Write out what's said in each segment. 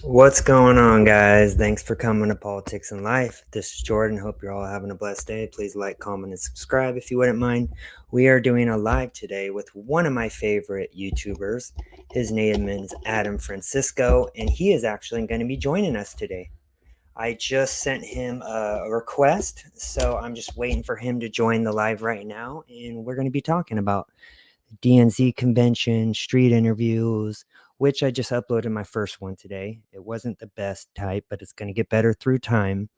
What's going on, guys? Thanks for coming to Politics and Life. This is Jordan. Hope you're all having a blessed day. Please like, comment, and subscribe if you wouldn't mind. We are doing a live today with one of my favorite YouTubers. His name is Adam Francisco, and he is actually going to be joining us today. I just sent him a request, so I'm just waiting for him to join the live right now, and we're going to be talking about DNC convention, street interviews, which I just uploaded my first one today. It wasn't the best type, but it's going to get better through time.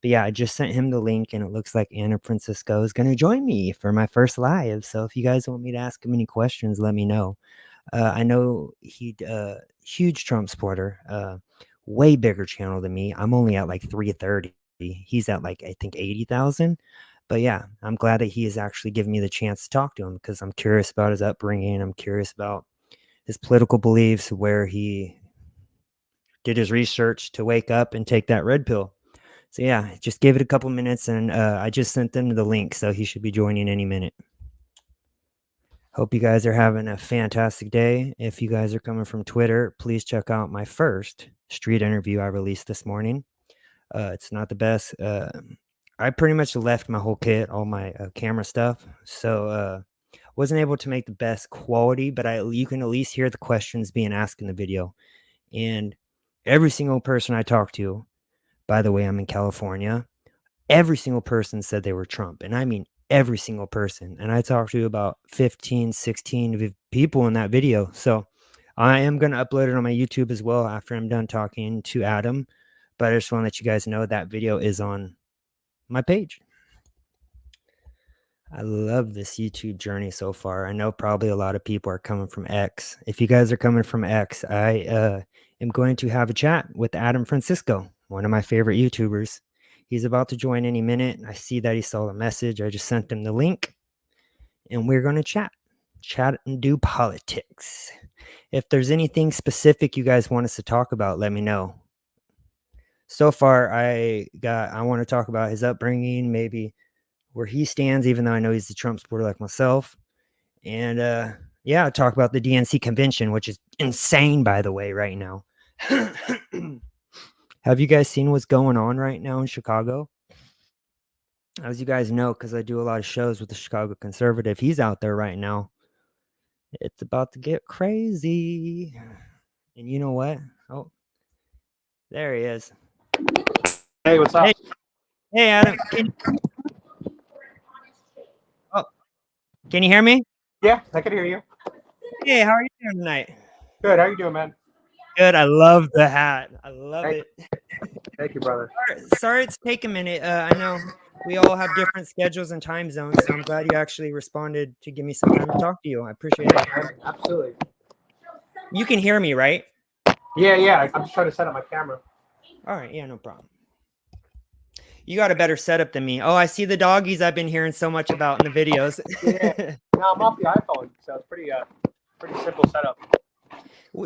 But yeah, I just sent him the link, and it looks like Anna Francisco is going to join me for my first live. So if you guys want me to ask him any questions, let me know. I know he's a huge Trump supporter, way bigger channel than me. I'm only at like 330. He's at like, I think 80,000. But yeah, I'm glad that he is actually giving me the chance to talk to him because I'm curious about his upbringing. I'm curious about his political beliefs, where he did his research to wake up and take that red pill. So yeah, just give it a couple minutes, and I just sent them the link, so he should be joining any minute. Hope you guys are having a fantastic day. If you guys are coming from Twitter, please check out my first street interview I released this morning. It's not the best. I pretty much left my whole kit, all my camera stuff, so wasn't able to make the best quality, but you can at least hear the questions being asked in the video. And every single person I talked to, by the way, I'm in California, every single person said they were Trump. And I mean every single person. And I talked to about 15, 16 people in that video. So I am going to upload it on my YouTube as well after I'm done talking to Adam. But I just want to let you guys know that video is on my page. I love this YouTube journey so far. I know probably a lot of people are coming from X. If you guys are coming from X, I am going to have a chat with Adam Francisco, one of my favorite YouTubers. He's about to join any minute. I see that he saw the message. I just sent him the link, and we're going to chat and do politics. If there's anything specific you guys want us to talk about, let me know. So far, I want to talk about his upbringing, maybe where he stands, even though I know he's a Trump supporter like myself. And yeah, talk about the DNC convention, which is insane, by the way, right now. Have you guys seen what's going on right now in Chicago? As you guys know, because I do a lot of shows with the Chicago Conservative, he's out there right now. It's about to get crazy. And you know what? Oh, there he is. Hey, what's up? Hey Adam. Can you hear me? Yeah, I can hear you. Hey, how are you doing tonight? Good. How are you doing, man? Good. I love the hat. I love it. Thank you, brother. Sorry it's taken a minute. I know we all have different schedules and time zones, so I'm glad you actually responded to give me some time to talk to you. I appreciate it. Absolutely. You can hear me, right? Yeah. I'm just trying to set up my camera. All right. Yeah, no problem. You got a better setup than me. Oh, I see the doggies I've been hearing so much about in the videos. Yeah. No, I'm off the iPhone, so it's pretty simple setup.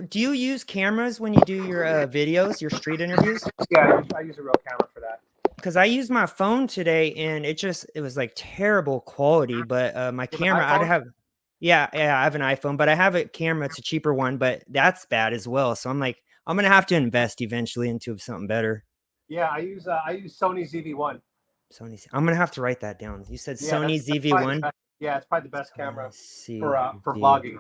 Do you use cameras when you do your videos, your street interviews? Yeah, I use a real camera for that. Because I used my phone today, and it was like terrible quality. But my camera, I have I have an iPhone, but I have a camera. It's a cheaper one, but that's bad as well. So I'm like, I'm gonna have to invest eventually into something better. Yeah, I use Sony ZV-1. I'm gonna have to write that down. You said Sony ZV-1. Yeah, it's probably the best camera for vlogging.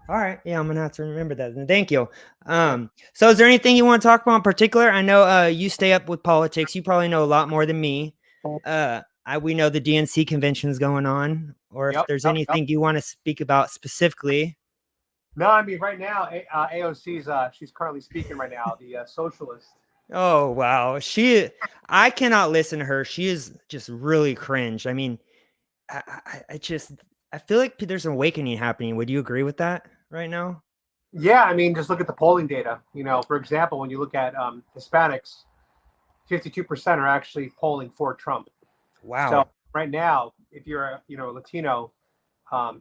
All right. Yeah, I'm gonna have to remember that. And thank you. So is there anything you want to talk about in particular? I know you stay up with politics. You probably know a lot more than me. We know the DNC convention is going on, or if there's anything you want to speak about specifically. No, I mean right now, AOC's she's currently speaking right now, the socialist. Oh wow, I cannot listen to her. She is just really cringe. I mean, I feel like there's an awakening happening. Would you agree with that right now? Yeah, I mean, just look at the polling data. You know, for example, when you look at Hispanics, 52% are actually polling for Trump. Wow. So right now, if you're a Latino,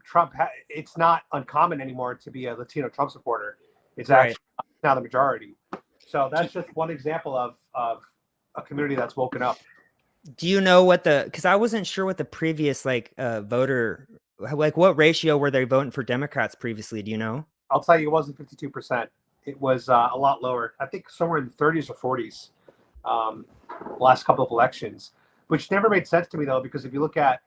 Trump, it's not uncommon anymore to be a Latino Trump supporter. It's actually now the majority. So that's just one example of a community that's woken up. Do you know because I wasn't sure what the previous voter, like what ratio were they voting for Democrats previously? Do you know? I'll tell you, it wasn't 52%. it was a lot lower. I think somewhere in the 30s or 40s. Last couple of elections, which never made sense to me though, because if you look at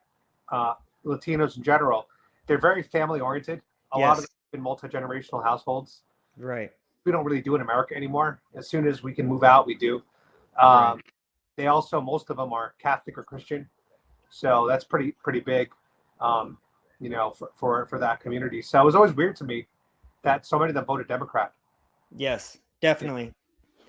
uh, Latinos in general, they're very family oriented. A lot of them Yes. in multi-generational households. Right. We don't really do in America anymore. As soon as we can move out, we do. Right. Um, they also, most of them are Catholic or Christian, so that's pretty big, um, for that community. So it was always weird to me that so many of them voted Democrat. Yes, definitely.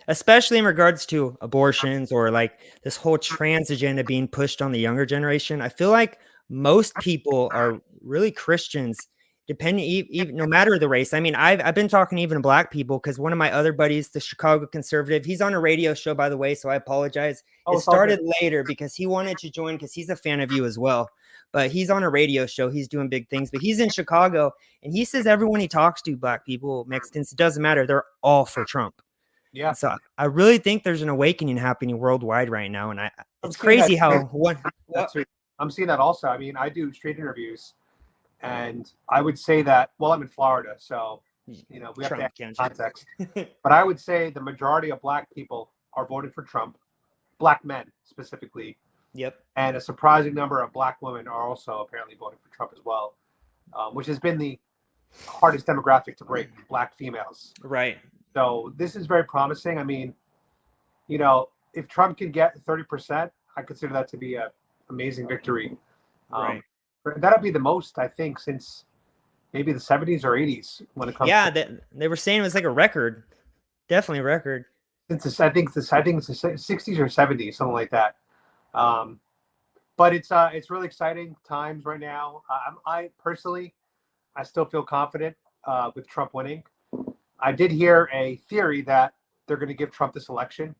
Especially in regards to abortions or like this whole trans agenda being pushed on the younger generation. I feel like most people are really Christians, depending even no matter the race. I mean, I've been talking to even black people because one of my other buddies, the Chicago conservative, he's on a radio show, by the way, so I apologize. Oh, It it's all good. started later because he wanted to join because he's a fan of you as well. But he's on a radio show. He's doing big things, but he's in Chicago and he says everyone he talks to, black people, Mexicans, it doesn't matter. They're all for Trump. Yeah, And so I really think there's an awakening happening worldwide right now. And I'm it's seeing that. crazy how what That's I'm seeing that also. I mean, I do street interviews, and I would say that. Well, I'm in Florida, so we have to Trump add can't context. But I would say the majority of black people are voting for Trump, black men specifically, Yep. and a surprising number of black women are also apparently voting for Trump as well, which has been the hardest demographic to break, black females. Right. So this is very promising. I mean, if Trump can get 30%, I consider that to be an amazing victory. Right. That'll be the most, I think, since maybe the 70s or 80s when it comes Yeah, to they were saying it was like a record. Definitely a record. I think it's the 60s or 70s, something like that. But it's really exciting times right now. I personally, I still feel confident with Trump winning. I did hear a theory that they're going to give Trump this election,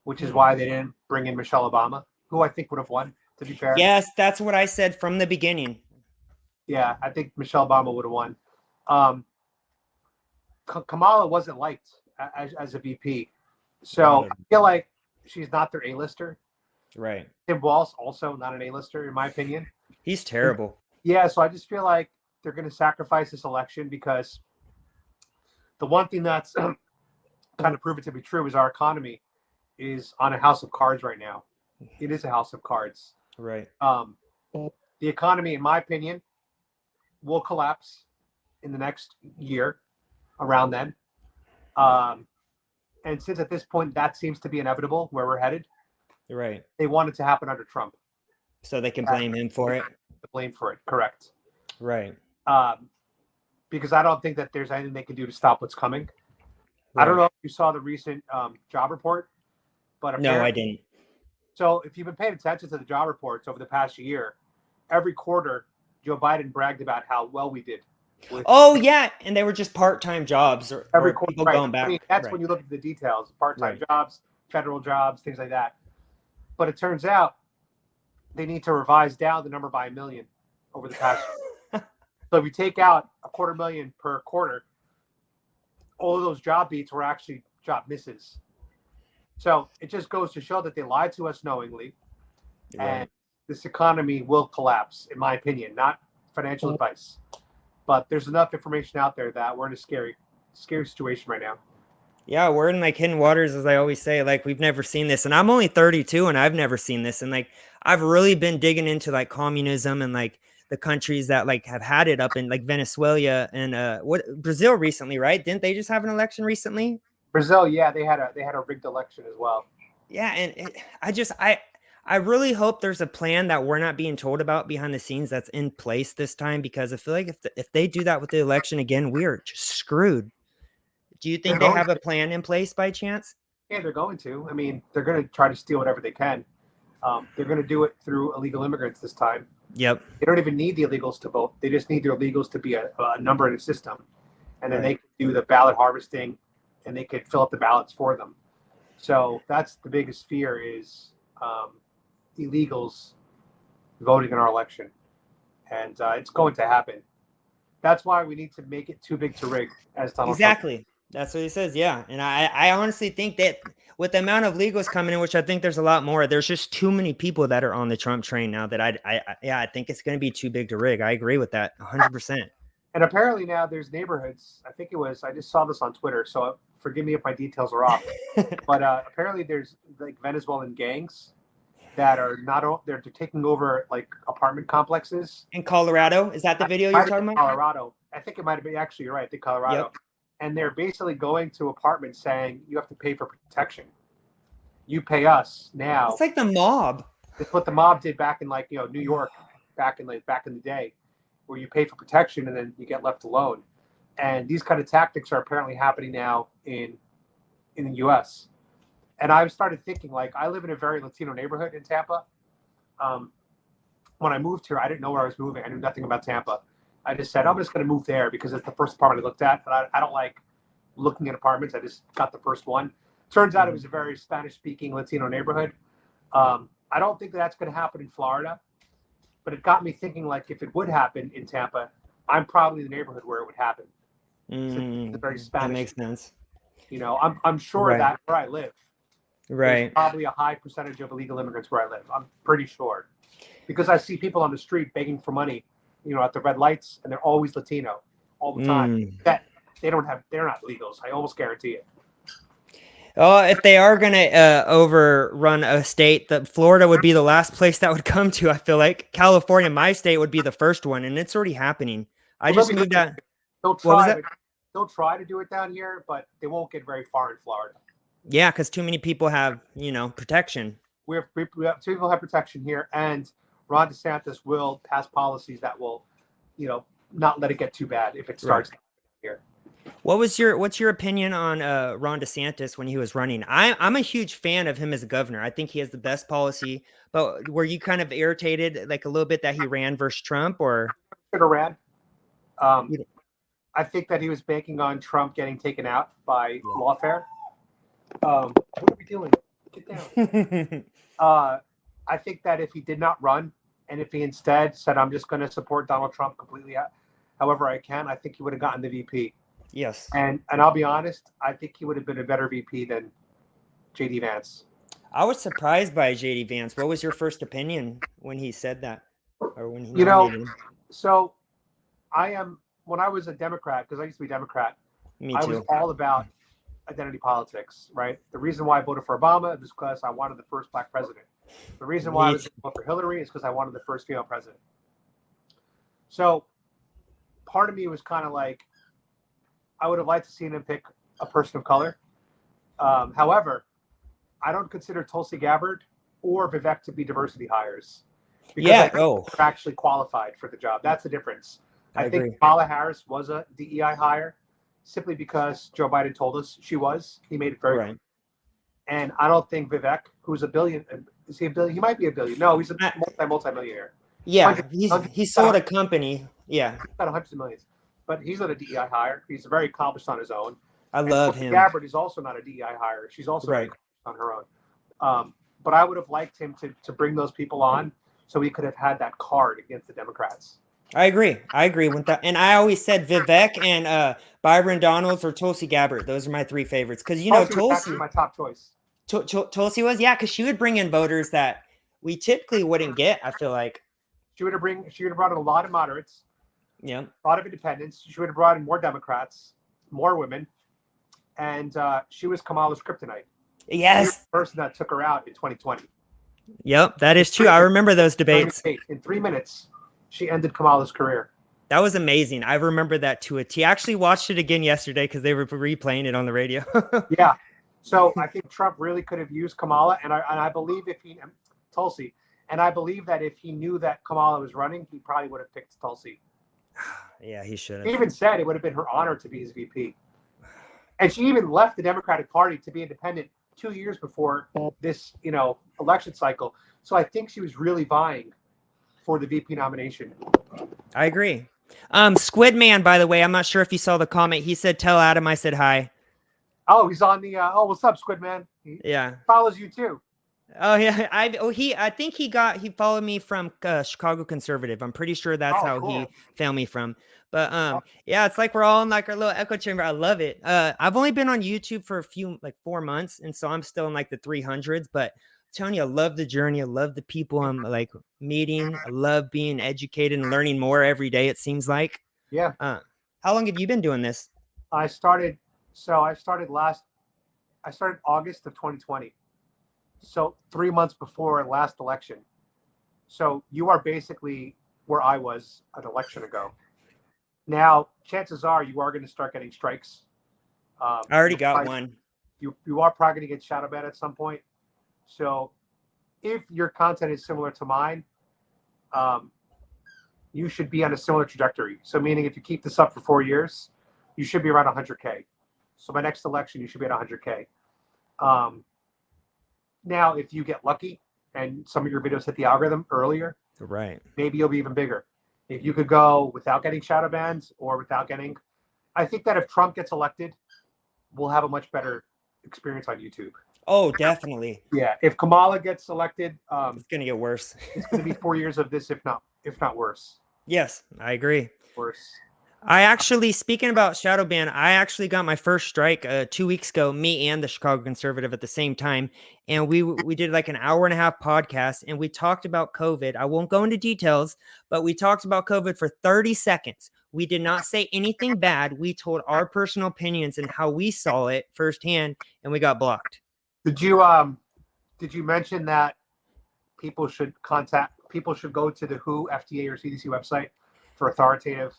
which is why they didn't bring in Michelle Obama, who I think would have won, to be fair. Yes, that's what I said from the beginning. Yeah, I think Michelle Obama would have won. Um, Kamala wasn't liked as a VP. So I feel like she's not their A-lister. Right. Tim Walz also not an A-lister, in my opinion. He's terrible. Yeah, so I just feel like they're going to sacrifice this election because the one thing that's kind of proven to be true is our economy is on a house of cards right now. It is a house of cards. Right. The economy, in my opinion, will collapse in the next year around then. And since at this point that seems to be inevitable where we're headed, Right. they want it to happen under Trump. So they can blame him for it. The blame for it, correct. Right. Because I don't think that there's anything they can do to stop what's coming. Right. I don't know if you saw the recent job report, but No, I didn't. So if you've been paying attention to the job reports over the past year, every quarter, Joe Biden bragged about how well we did. Oh yeah, and they were just part-time jobs or Every quarter, people right. going back. I mean, that's right. when you look at the details: part-time Right. jobs, federal jobs, things like that. But it turns out they need to revise down the number by 1 million over the past. So if you take out 250,000 per quarter, all of those job beats were actually job misses. So it just goes to show that they lied to us knowingly, Right. and this economy will collapse, in my opinion. Not financial advice, but there's enough information out there that we're in a scary situation right now. Yeah, we're in like hidden waters, as I always say. Like we've never seen this, and I'm only 32, and I've never seen this. And like I've really been digging into like communism and like the countries that like have had it up in like Venezuela and what Brazil recently, right? Didn't they just have an election recently? Brazil, yeah, they had a rigged election as well. Yeah, and I really hope there's a plan that we're not being told about behind the scenes that's in place this time because I feel like if they do that with the election again, we are just screwed. Do you think they have a plan in place by chance? Yeah, they're going to. I mean, they're going to try to steal whatever they can. They're going to do it through illegal immigrants this time. Yep. They don't even need the illegals to vote. They just need their illegals to be a number in the system. And then they can do the ballot harvesting and they could fill up the ballots for them. So that's the biggest fear is illegals voting in our election. And it's going to happen. That's why we need to make it too big to rig, as Donald Exactly. Trump. That's what he says. Yeah. And I honestly think that with the amount of legals coming in, which I think there's a lot more, there's just too many people that are on the Trump train now that I think it's going to be too big to rig. I agree with that 100%. And apparently now there's neighborhoods. I think it was. I just saw this on Twitter, so forgive me if my details are off. But apparently there's like Venezuelan gangs that are not. They're taking over like apartment complexes. In Colorado, is that the video Might you're have talking been about? Colorado. I think it might have been. Actually, you're right. I think Colorado. Yep. And they're basically going to apartments saying you have to pay for protection. You pay us now. It's like the mob. It's what the mob did back in like New York, back in the day, where you pay for protection and then you get left alone. And these kind of tactics are apparently happening now in the U.S. And I've started thinking, like, I live in a very Latino neighborhood in Tampa. When I moved here, I didn't know where I was moving. I knew nothing about Tampa. I just said, I'm just going to move there because it's the first apartment I looked at. And I don't like looking at apartments. I just got the first one. Turns out it was a very Spanish-speaking Latino neighborhood. I don't think that's going to happen in Florida. But it got me thinking, like, if it would happen in Tampa, I'm probably the neighborhood where it would happen. It's a very Spanish. That makes sense. I'm sure that where I live, there's probably a high percentage of illegal immigrants where I live. I'm pretty sure, because I see people on the street begging for money, at the red lights, and they're always Latino all the time. That they're not illegals. I almost guarantee it. Oh, if they are going to overrun a state, that Florida would be the last place that would come to. I feel like California, my state, would be the first one, and it's already happening. I just moved out. They'll try to do it down here, but they won't get very far in Florida. Yeah, because too many people have, protection. We have two people have protection here, and Ron DeSantis will pass policies that will, not let it get too bad if it starts here. What's your opinion on Ron DeSantis when he was running? I'm a huge fan of him as a governor. I think he has the best policy. But were you kind of irritated, like a little bit, that he ran versus Trump, or should have ran? I think that he was banking on Trump getting taken out by lawfare. What are we doing? Get down. I think that if he did not run, and if he instead said, "I'm just going to support Donald Trump completely, however I can," I think he would have gotten the VP. Yes. And I'll be honest, I think he would have been a better VP than JD Vance. I was surprised by JD Vance. What was your first opinion when he said that, or when he nominated him? So when I was a Democrat, because I used to be a Democrat, I was all about identity politics, right? The reason why I voted for Obama is because I wanted the first black president. The reason why I was voting for Hillary is because I wanted the first female president. So part of me was kind of like, I would have liked to see him pick a person of color. However, I don't consider Tulsi Gabbard or Vivek to be diversity hires. Because they're actually qualified for the job. That's the difference. I think Kamala Harris was a DEI hire simply because Joe Biden told us she was. He made it very clear. And I don't think Vivek, who's a billion, is he a billion? He might be a billion. No, he's a multi-millionaire. Yeah, he sold a company. Yeah. He's got hundreds of millions. But he's not a DEI hire. He's very accomplished on his own. I love him. Gabbard is also not a DEI hire. She's also very accomplished on her own. But I would have liked him to bring those people on so he could have had that card against the Democrats. I agree with that. And I always said Vivek and Byron Donalds or Tulsi Gabbard. Those are my three favorites. Because, Tulsi was my top choice. Tulsi was, because she would bring in voters that we typically wouldn't get, I feel like. She would have brought in a lot of moderates. Yeah. A lot of independents. She would have brought in more Democrats, more women. And she was Kamala's kryptonite. Yes. She was the person that took her out in 2020. Yep, that is true. I remember those debates. In 3 minutes, she ended Kamala's career. That was amazing. I remember that to a T. I actually watched it again yesterday because they were replaying it on the radio. Yeah. So I think Trump really could have used Kamala, and I believe Tulsi, and I believe that if he knew that Kamala was running, he probably would have picked Tulsi. Yeah, he should have. He even said it would have been her honor to be his VP. And she even left the Democratic Party to be independent 2 years before this, election cycle. So I think she was really vying for the VP nomination. I agree. Squid Man, by the way, I'm not sure if you saw the comment. He said, "Tell Adam I said hi." Oh, he's on the. What's up, Squid Man? He follows you too. Oh yeah, I think he followed me from Chicago Conservative. I'm pretty sure that's how he found me from. But yeah, it's like we're all in like our little echo chamber. I love it. I've only been on YouTube for 4 months, and so I'm still in like the 300s. But I'm telling you, I love the journey. I love the people I'm like meeting. I love being educated and learning more every day. It seems like. Yeah. How long have you been doing this? I started August of 2020. So 3 months before last election. So you are basically where I was an election ago. Now, chances are you are going to start getting strikes. I already got one. You are probably going to get shadow banned at some point. So if your content is similar to mine, you should be on a similar trajectory. So meaning if you keep this up for 4 years, you should be around 100K. So by next election, you should be at 100K. Now, if you get lucky and some of your videos hit the algorithm earlier, right, maybe you'll be even bigger. If you could go without getting shadow bans or without getting, I think that if Trump gets elected, we'll have a much better experience on YouTube. Oh, definitely. Yeah, if Kamala gets elected, it's gonna get worse. It's gonna be 4 years of this, if not worse. Yes, I agree. Worse. I actually, speaking about shadow ban, I actually got my first strike 2 weeks ago. Me and the Chicago Conservative at the same time, and we did like an hour and a half podcast, and we talked about COVID. I won't go into details, but we talked about COVID for 30 seconds. We did not say anything bad. We told our personal opinions and how we saw it firsthand, and we got blocked. Did you mention that people should go to the WHO, FDA, or CDC website for authoritative?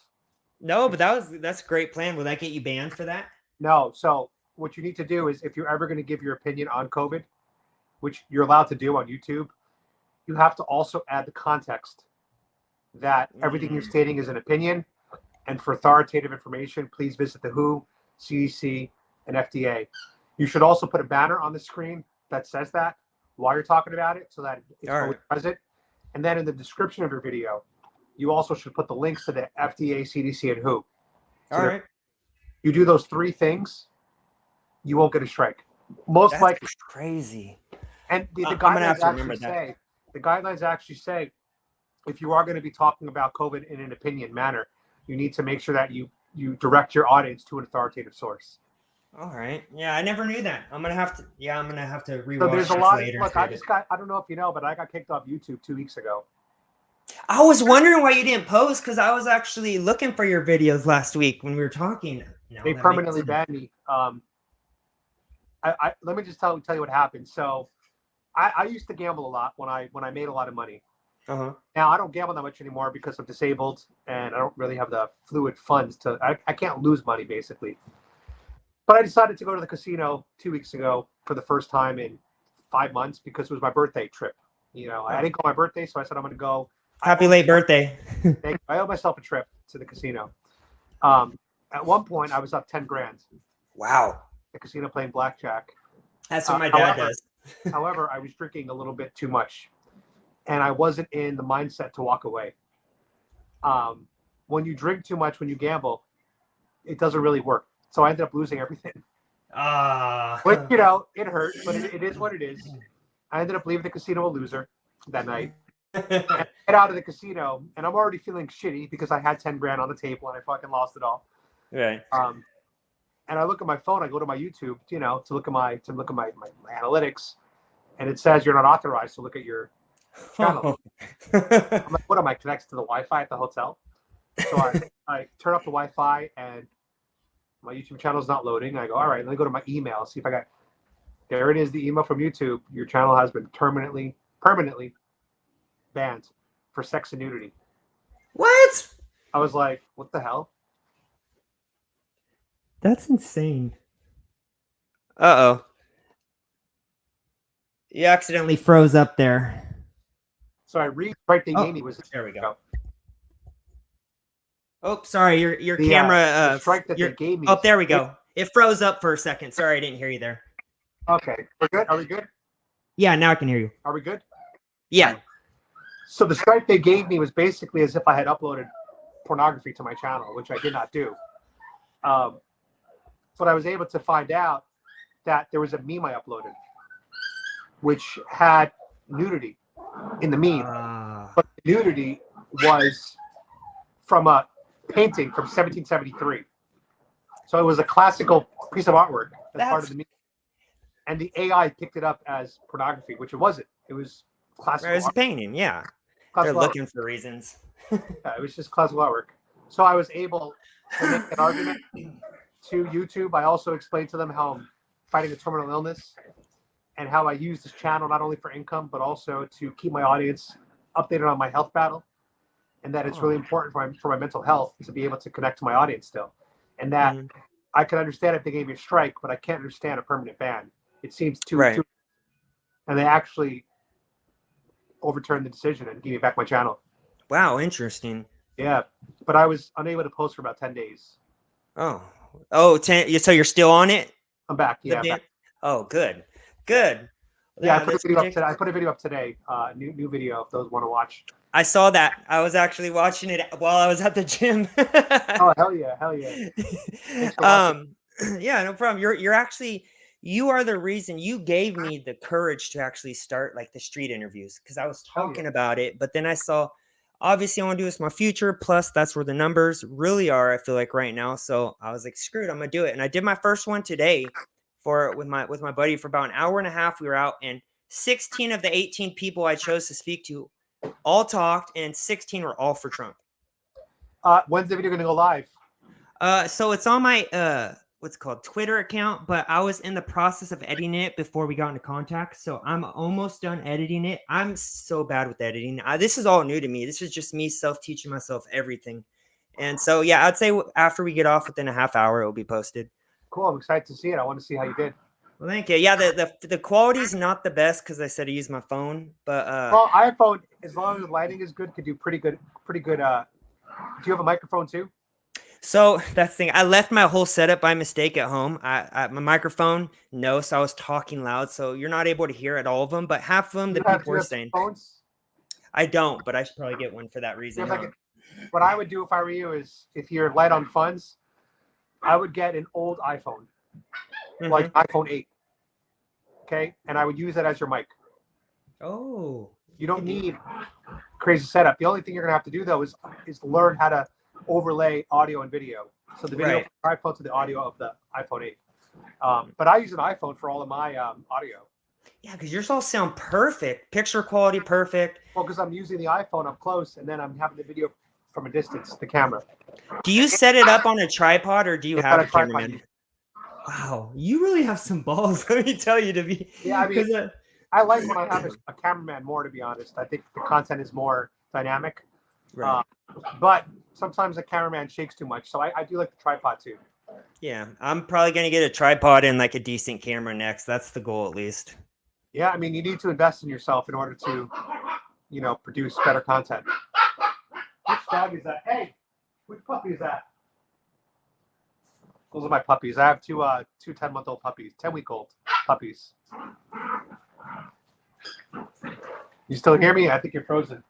No, but that's a great plan. Will that get you banned for that? No. So what you need to do is, if you're ever going to give your opinion on COVID, which you're allowed to do on YouTube, you have to also add the context that everything you're stating is an opinion. And for authoritative information, please visit the WHO, CDC, and FDA. You should also put a banner on the screen that says that while you're talking about it, so that it's always present. And then in the description of your video, you also should put the links to the FDA, CDC, and WHO. So all right. You do those three things, you won't get a strike. Most likely. Crazy. And the guidelines actually say, if you are going to be talking about COVID in an opinion manner, you need to make sure that you direct your audience to an authoritative source. All right. Yeah, I never knew that. I'm gonna have to rewatch. So there's a lot of look. I don't know if you know, but I got kicked off YouTube 2 weeks ago. I was wondering why you didn't post, because I was actually looking for your videos last week when we were talking. They permanently banned me. Let me just tell you what happened. So I used to gamble a lot when I made a lot of money. Uh-huh. Now I don't gamble that much anymore because I'm disabled and I don't really have the fluid funds to. I can't lose money basically. But I decided to go to the casino 2 weeks ago for the first time in 5 months because it was my birthday trip. You know, I didn't go on my birthday, so I said I'm going to go. Happy late birthday. I owe myself a trip to the casino. At one point, I was up 10 grand. Wow. The casino playing blackjack. That's what my dad does. However, I was drinking a little bit too much, and I wasn't in the mindset to walk away. When you drink too much, when you gamble, it doesn't really work. So I ended up losing everything. But, you know, it hurt, but it is what it is. I ended up leaving the casino a loser that night. And I get out of the casino, and I'm already feeling shitty because I had 10 grand on the table and I fucking lost it all. Right. And I look at my phone. I go to my YouTube, you know, to look at my analytics, and it says you're not authorized to look at your channel. I'm like, what am I connected to the Wi-Fi at the hotel? So I turn off the Wi-Fi, and my YouTube channel is not loading. I go, all right, let me go to my email, see if I got. There it is, the email from YouTube. Your channel has been permanently banned for sex and nudity. What? I was like, what the hell? That's insane. Uh-oh. You accidentally froze up there. So I right they gave me was there we go. Oh, sorry, your camera the strike that they gave me. Oh, there we go. It froze up for a second. Sorry, I didn't hear you there. Okay. We're good? Are we good? Yeah, now I can hear you. Are we good? Yeah. So the strike they gave me was basically as if I had uploaded pornography to my channel, which I did not do. But I was able to find out that there was a meme I uploaded, which had nudity in the meme. But the nudity was from a painting from 1773. So it was a classical piece of artwork as part of the meme. And the AI picked it up as pornography, which it wasn't. It was classical. It was a painting, yeah. They're looking for reasons. Yeah, it was just classical artwork. So I was able to make an argument to YouTube. I also explained to them how I'm fighting a terminal illness and how I use this channel not only for income, but also to keep my audience updated on my health battle. And that it's really important for my mental health to be able to connect to my audience still. And that I can understand if they gave me a strike, but I can't understand a permanent ban. It seems too, and they actually overturned the decision and gave me back my channel. Wow, interesting. Yeah, but I was unable to post for about 10 days. Oh, 10. So you're still on it? I'm back. Yeah. Back. Oh, good. Good. Yeah, I put a video up today. I put a video up today. New video if those want to watch. I saw that. I was actually watching it while I was at the gym. Oh, hell yeah. Hell yeah. Yeah, no problem. You are the reason. You gave me the courage to actually start like the street interviews, because I was talking about it, but then I saw, obviously I want to do this in my future. Plus that's where the numbers really are, I feel like, right now. So I was like, screw it, I'm gonna do it. And I did my first one today with my buddy for about an hour and a half. We were out, and 16 of the 18 people I chose to speak to all talked, and 16 were all for Trump. When's the video gonna go live? So it's on my what's called Twitter account, but I was in the process of editing it before we got into contact. So I'm almost done editing it. I'm so bad with editing. This is all new to me. This is just me self-teaching myself everything. And so, yeah, I'd say after we get off within a half hour, it'll be posted. Cool. I'm excited to see it. I want to see how you did. Well, thank you. Yeah, the quality is not the best because I said I use my phone, but well, iPhone, as long as the lighting is good, could do pretty good. Do you have a microphone too? So that's the thing. I left my whole setup by mistake at home. My microphone, no, so I was talking loud, so you're not able to hear at all of them. But half of them, the people were saying. Phones? I don't, but I should probably get one for that reason. What I would do if I were you is, if you're light on funds, I would get an old iPhone, like iPhone 8. Okay, and I would use that as your mic. Oh, you don't need crazy setup. The only thing you're gonna have to do though is learn how to overlay audio and video. So the video from iPhone to the audio of the iPhone 8. But I use an iPhone for all of my audio. Yeah, because yours all sound perfect. Picture quality perfect. Well, because I'm using the iPhone up close, and then I'm having the video from a distance, the camera. Do you set it up on a tripod, or do you have a cameraman? Wow, you really have some balls. Let me tell you, to be. Yeah, I mean, I like when I have a cameraman more. To be honest, I think the content is more dynamic. Right. But sometimes the cameraman shakes too much, so I do like the tripod too. Yeah, I'm probably gonna get a tripod and like a decent camera next. That's the goal, at least. Yeah, I mean, you need to invest in yourself in order to, produce better content. Which dog is that? Hey, which puppy is that? Those are my puppies. I have two 10-month-old puppies, 10-week-old puppies. You still hear me? I think you're frozen.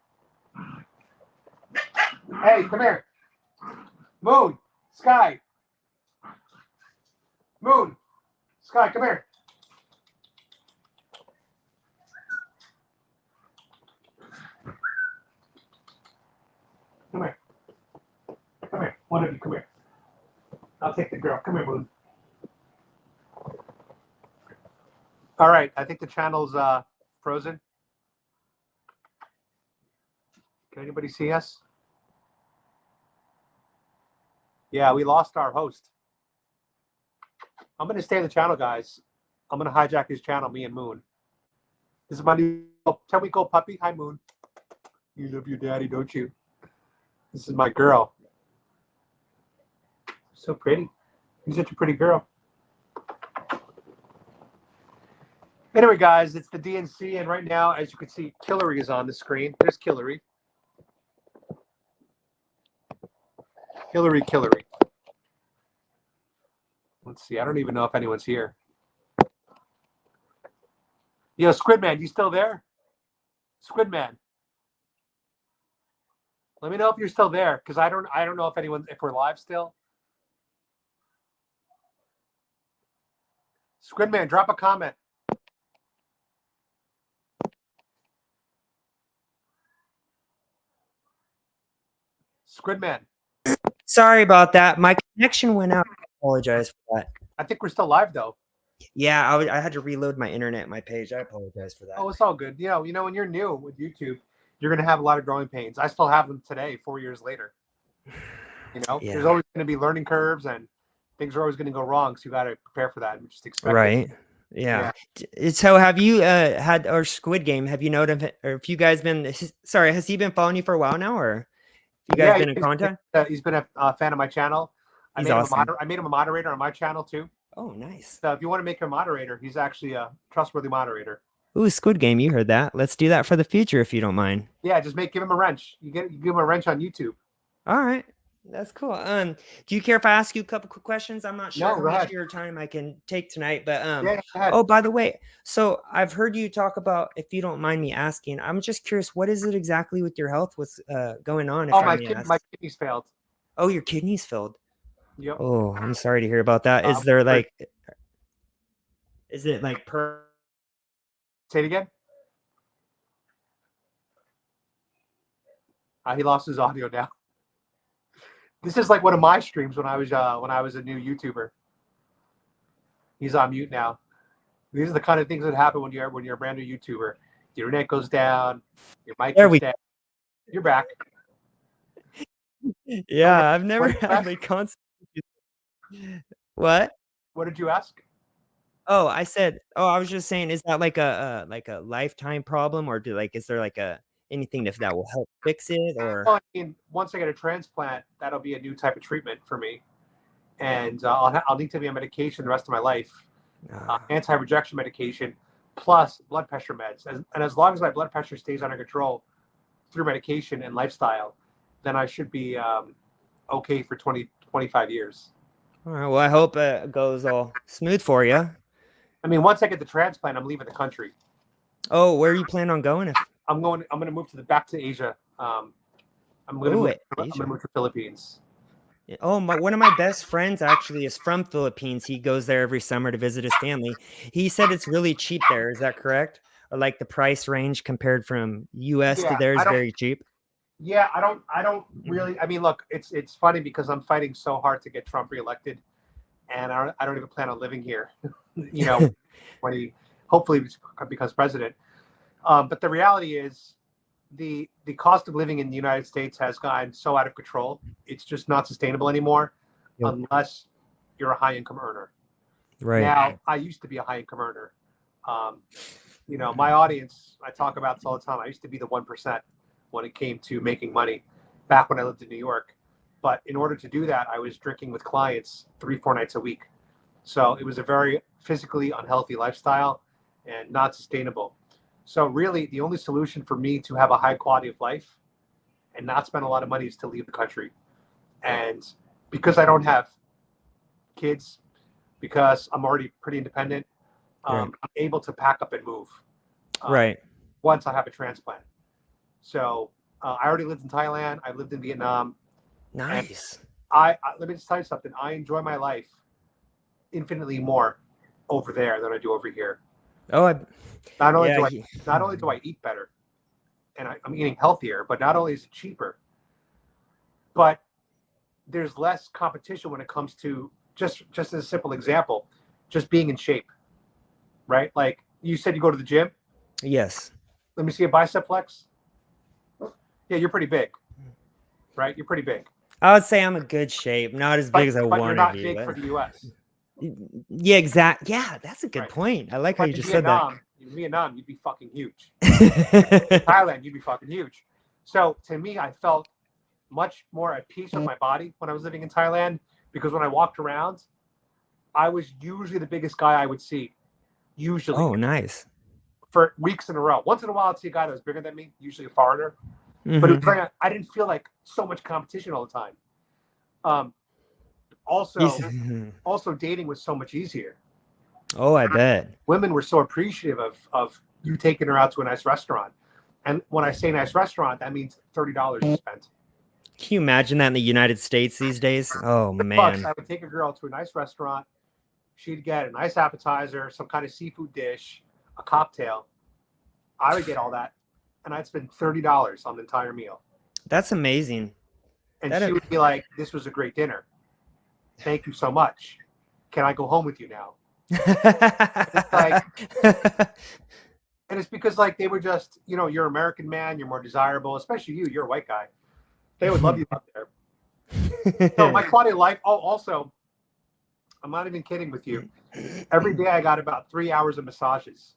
Hey, come here. Moon, Sky. Moon, Sky, come here. Come here. Come here. One of you, come here. I'll take the girl. Come here, Moon. All right. I think the channel's frozen. Can anybody see us? Yeah, we lost our host. I'm going to stay on the channel, guys. I'm going to hijack his channel, me and Moon. This is my new 10-week-old puppy. Hi, Moon. You love your daddy, don't you? This is my girl. So pretty. You're such a pretty girl. Anyway, guys, it's the DNC, and right now, as you can see, Hillary is on the screen. There's Hillary. Hillary. Let's see. I don't even know if anyone's here. Yo, Squidman, you still there? Squidman. Let me know if you're still there, because I don't know if we're live still. Squidman, drop a comment. Squidman. Sorry about that. My connection went out. I apologize for that. I think we're still live though. Yeah, I had to reload my internet, my page. I apologize for that. Oh, it's all good. You know, when you're new with YouTube, you're gonna have a lot of growing pains. I still have them today, 4 years later. There's Yeah. always going to be learning curves, and things are always going to go wrong. So you got to prepare for that and just expect it. Right. Yeah. Yeah. So have you had or Squid Game? Have you noticed, or if you guys been? Sorry, has he been following you for a while now, or you guys Yeah. been in contact? He's been a fan of my channel. He's awesome. I made him a moderator on my channel too. Oh, nice. So if you want to make him a moderator, he's actually a trustworthy moderator. Ooh, Squid Game. You heard that? Let's do that for the future, if you don't mind. Yeah, give him a wrench. You give him a wrench on YouTube. All right. That's cool. Do you care if I ask you a couple quick questions? I'm not sure No, how go much ahead. of your time I can take tonight, but Yeah, go ahead. oh, by the way, so I've heard you talk about, if you don't mind me asking, I'm just curious, what is it exactly with your health? What's going on, if Oh, I may ask? my kidneys failed. Oh, your kidneys failed. Yep. Oh, I'm sorry to hear about that. Is there like, is it like Say it again. He lost his audio now. This is like one of my streams when I was a new YouTuber. He's on mute now. These are the kind of things that happen when you're a brand new YouTuber. Your internet goes down, your mic there goes we down. You're back. Yeah, Okay. I've never had like constant. What? What did you ask? Oh, I was just saying, is that like a lifetime problem, or is there like a anything that will help fix it, or? Well, I mean, once I get a transplant, that'll be a new type of treatment for me, and I'll need to be on medication the rest of my life, anti-rejection medication, plus blood pressure meds. And as long as my blood pressure stays under control through medication and lifestyle, then I should be okay for 25 years. All right. Well, I hope it goes all smooth for you. I mean, once I get the transplant, I'm leaving the country. Oh, where you plan on going? I'm going to move back to Asia. I'm going to move to Philippines. Oh, one of my best friends actually is from Philippines. He goes there every summer to visit his family. He said it's really cheap there. Is that correct? Or like the price range compared from US to there is very cheap? Yeah, I don't really. I mean, look, it's funny because I'm fighting so hard to get Trump reelected, and I don't even plan on living here. When he hopefully becomes president. But the reality is, the cost of living in the United States has gotten so out of control. It's just not sustainable anymore, unless you're a high income earner. Right. Now, I used to be a high income earner. My audience, I talk about this all the time. I used to be the 1% when it came to making money back when I lived in New York. But in order to do that, I was drinking with clients 3-4 nights a week. So it was a very physically unhealthy lifestyle and not sustainable. So really, the only solution for me to have a high quality of life and not spend a lot of money is to leave the country. And because I don't have kids, because I'm already pretty independent, I'm able to pack up and move. Once I have a transplant. So I already lived in Thailand. I lived in Vietnam. Nice. I let me just tell you something. I enjoy my life infinitely more over there than I do over here. Oh, not only do I eat better, and I'm eating healthier, but not only is it cheaper, but there's less competition when it comes to just as a simple example, just being in shape, right? Like you said, you go to the gym. Yes. Let me see a bicep flex. Yeah, you're pretty big, right? You're pretty big. I would say I'm in good shape, not as big as I want to be. But you're not big for the U.S. Yeah, exactly. Yeah, that's a good point. I like how you just said that. In Vietnam, you'd be fucking huge. In Thailand, you'd be fucking huge. So to me, I felt much more at peace with my body when I was living in Thailand, because when I walked around, I was usually the biggest guy I would see. Usually. Oh, nice. For weeks in a row. Once in a while, I'd see a guy that was bigger than me, usually a foreigner. But it was like, I didn't feel like so much competition all the time. Also, dating was so much easier. Oh, I bet. Women were so appreciative of you taking her out to a nice restaurant. And when I say nice restaurant, that means $30 spent. Can you imagine that in the United States these days? Oh, man. I would take a girl to a nice restaurant. She'd get a nice appetizer, some kind of seafood dish, a cocktail. I would get all that, and I'd spend $30 on the entire meal. That's amazing. And she would be like, "This was a great dinner. Thank you so much. Can I go home with you now?" And it's because like they were just, you're an American man, you're more desirable, especially you're a white guy. They would love you out there. So my quality of life. Oh, also, I'm not even kidding with you. Every day I got about 3 hours of massages,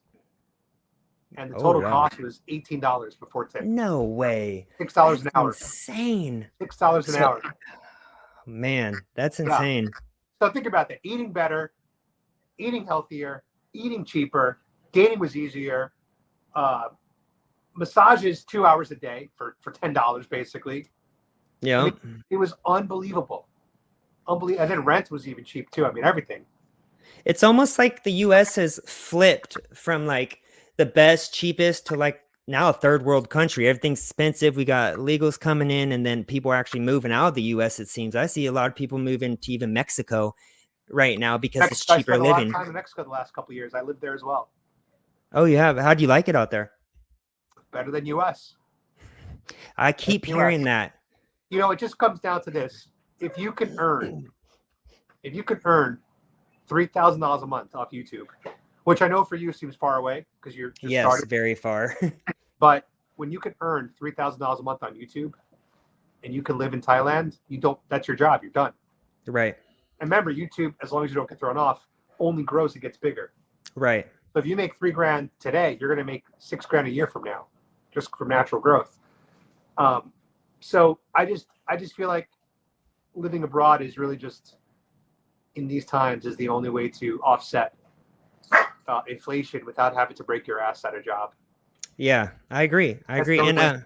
and the Oh total wow. cost was $18 before tip. No way. $6 That's an hour. insane. $6 an So, hour. man, that's Yeah. insane. So think about that. Eating better, eating healthier, eating cheaper. Dating was easier. Uh, Massages 2 hours a day for $10 basically. I mean, Yep. it was unbelievable. Unbelievable. And then rent was even cheap too. I mean, everything. It's almost like the US has flipped from like the best, cheapest to like now a third world country. Everything's expensive. We got illegals coming in, and then people are actually moving out of the US, it seems. I see a lot of people moving to even Mexico right now because it's Mexico, I cheaper spent a lot of living. time in Mexico the last couple of years. I lived there as well. Oh, you have? How do you like it out there? Better than US. I Better keep than US. hearing that. You know, it just comes down to this. If you can earn, if you could earn $3,000 a month off YouTube, which I know for you seems far away because you're just Yes, starting, very far. but when you can earn $3,000 a month on YouTube and you can live in Thailand, you don't. That's your job. You're done. Right. And remember, YouTube, as long as you don't get thrown off, only grows and gets bigger. Right. So if you make $3,000 today, you're going to make $6,000 a year from now, just from natural growth. So I just feel like living abroad is really just in these times is the only way to offset inflation without having to break your ass at a job. Yeah, I agree. I That's agree. the only And way.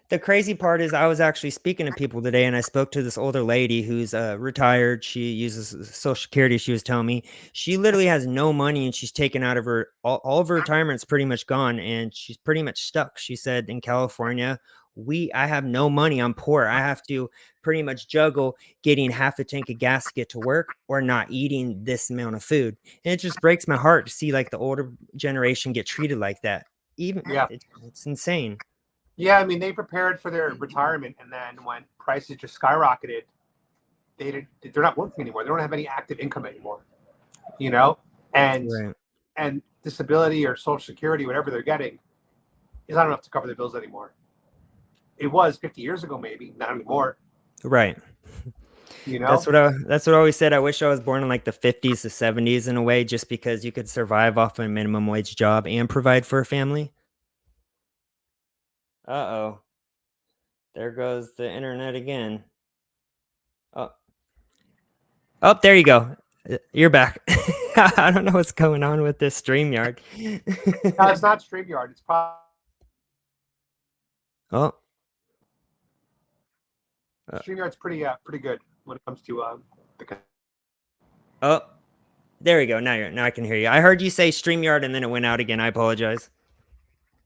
the crazy part is I was actually speaking to people today, and I spoke to this older lady who's retired. She uses Social Security. She was telling me she literally has no money, and she's taken out of her all of her retirement's pretty much gone, and she's pretty much stuck. She said in California, I have no money. I'm poor. I have to pretty much juggle getting half a tank of gas to get to work or not eating this amount of food. And it just breaks my heart to see like the older generation get treated like that. Even Yeah. it's insane. Yeah, I mean, they prepared for their retirement, and then when prices just skyrocketed, they're not working anymore. They don't have any active income anymore. You know, and Right. and disability or Social Security, whatever they're getting, is not enough to cover their bills anymore. It was 50 years ago, maybe not anymore. Right. You know, That's what I always said. I wish I was born in like the 50s to 70s in a way, just because you could survive off a minimum wage job and provide for a family. Uh-oh. There goes the internet again. Oh, oh, there you go. You're back. I don't know what's going on with this StreamYard. no, it's not StreamYard. It's probably Oh, StreamYard's pretty good when it comes to the. oh, there we go. Now I can hear you. I heard you say StreamYard and then it went out again. I apologize.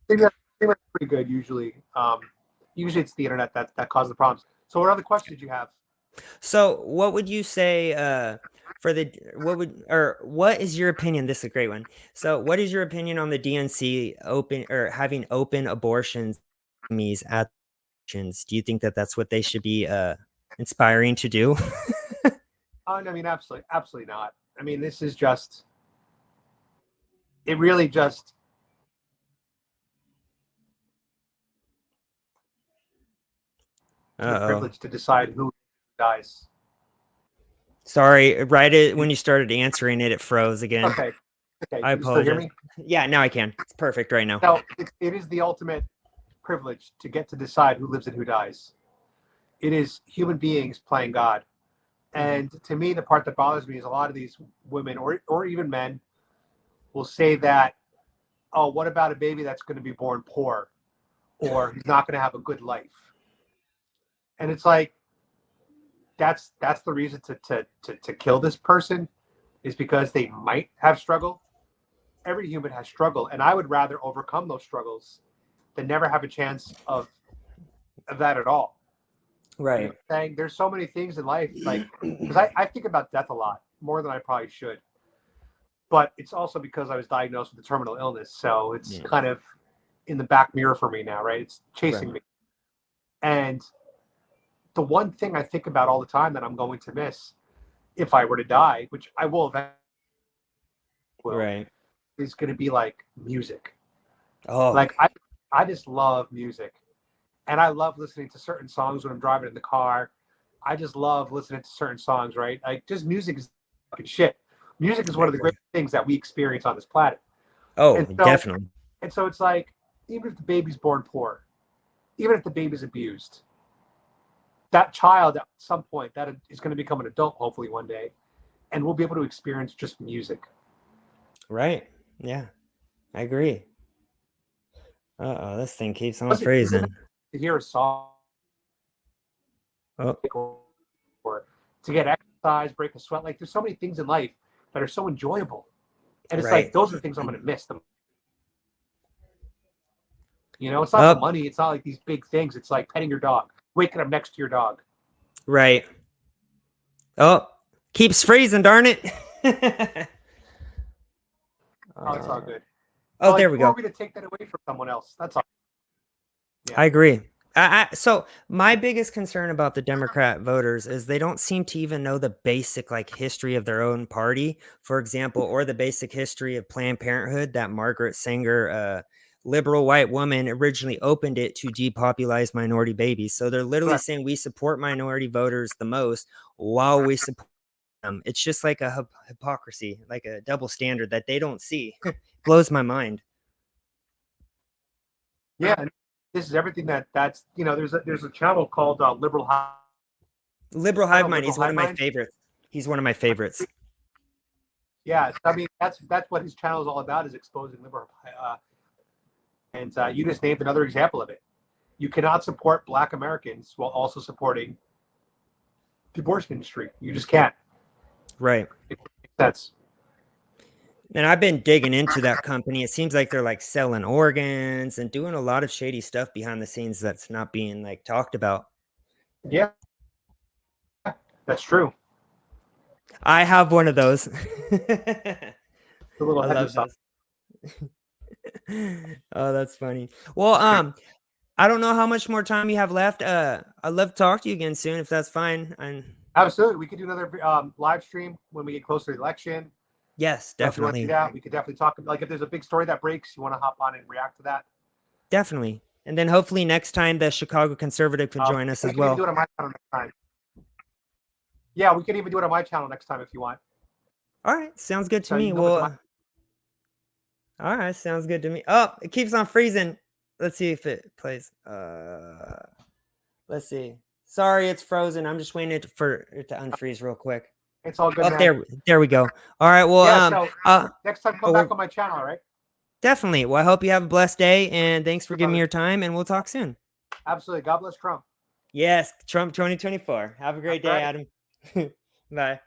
StreamYard's pretty good usually. Usually it's the internet that causes the problems. So what other questions did you have? So, what would you say for the what is your opinion? This is a great one. So, what is your opinion on the DNC open or having open abortions at abortions? Do you think that that's what they should be inspiring to do? Oh, no, I mean, absolutely not. I mean, this is just. It really just. The Uh-oh. privilege to decide who dies. Sorry, when you started answering it, it froze again. Okay. Okay. I You still hear apologize. me? Yeah, now I can. It's perfect right now. No, it is the ultimate privilege to get to decide who lives and who dies. It is human beings playing God. And to me, the part that bothers me is a lot of these women or even men will say that, oh, what about a baby that's going to be born poor or he's not going to have a good life? And it's like, that's the reason to kill this person is because they might have struggle. Every human has struggle. And I would rather overcome those struggles than never have a chance of that at all. Right. You know what I'm saying? There's so many things in life, like, because I think about death a lot, more than I probably should. But it's also because I was diagnosed with a terminal illness. So it's kind of in the back mirror for me now, right? It's chasing me. And the one thing I think about all the time that I'm going to miss if I were to die, which I will eventually, Right. is going to be like music. Oh, Like I just love music. And I love listening to certain songs when I'm driving in the car. I just love listening to certain songs, right? Like just music is fucking shit. Music is I one of the agree. great things that we experience on this planet. Oh, And so definitely. and so it's like, even if the baby's born poor, even if the baby's abused, that child at some point that is going to become an adult, hopefully one day, and we'll be able to experience just music. Right. Yeah, I agree. Uh-oh, this thing keeps on Isn't freezing. to hear a song Oh, or to get exercise, break a sweat. Like there's so many things in life that are so enjoyable. And it's like right. those are the things I'm gonna miss them. You know, it's not the Up. money, it's not like these big things. It's like petting your dog, waking up next to your dog. Right. Oh, keeps freezing, darn it. Oh, it's all uh, good. oh, Like there we who are go. we to take that away from someone else? That's all. Yeah. I agree. So my biggest concern about the Democrat voters is they don't seem to even know the basic like history of their own party, for example, or the basic history of Planned Parenthood that Margaret Sanger, liberal white woman, originally opened it to depopulize minority babies. So they're literally Right. saying we support minority voters the most while we support them. It's just like a hypocrisy, like a double standard that they don't see. Blows my mind. Yeah. And this is everything that's there's a channel called Liberal Hive. Liberal Hive Mind. Liberal He's one Hive of my Mind. favorites. He's one of my favorites. Yeah, I mean that's what his channel is all about, is exposing liberal. And you just named another example of it. You cannot support Black Americans while also supporting the abortion industry. You just can't. Right. It makes sense. And I've been digging into that company. It seems like they're like selling organs and doing a lot of shady stuff behind the scenes that's not being like talked about. Yeah, that's true. I have one of those. A little I head love massage. those. Oh, that's funny. Well, I don't know how much more time you have left. I'd love to talk to you again soon if that's fine. And Absolutely, we could do another live stream when we get closer to the election. yes, So if you want to do definitely. that, we could definitely talk. Like if there's a big story that breaks, you want to hop on and react to that. Definitely. And then hopefully next time the Chicago Conservative can join us We as can even do well. it on my channel next time. Yeah, we can even do it on my channel next time if you want. All right, sounds good to So you me. can come into my. Well, all right, sounds good to me. Oh, it keeps on freezing. Let's see if it plays. Let's see. Sorry, it's frozen. I'm just waiting for it to unfreeze real quick. It's all good, Oh, man. there we go. All right. Well, Yeah. So uh, next time, come oh, back on my channel, all right? definitely. Well, I hope you have a blessed day, and thanks for Sure, giving me brother. your time. And we'll talk soon. Absolutely. God bless Trump. Yes, Trump 2024. Have a All great day, right. Adam. Bye.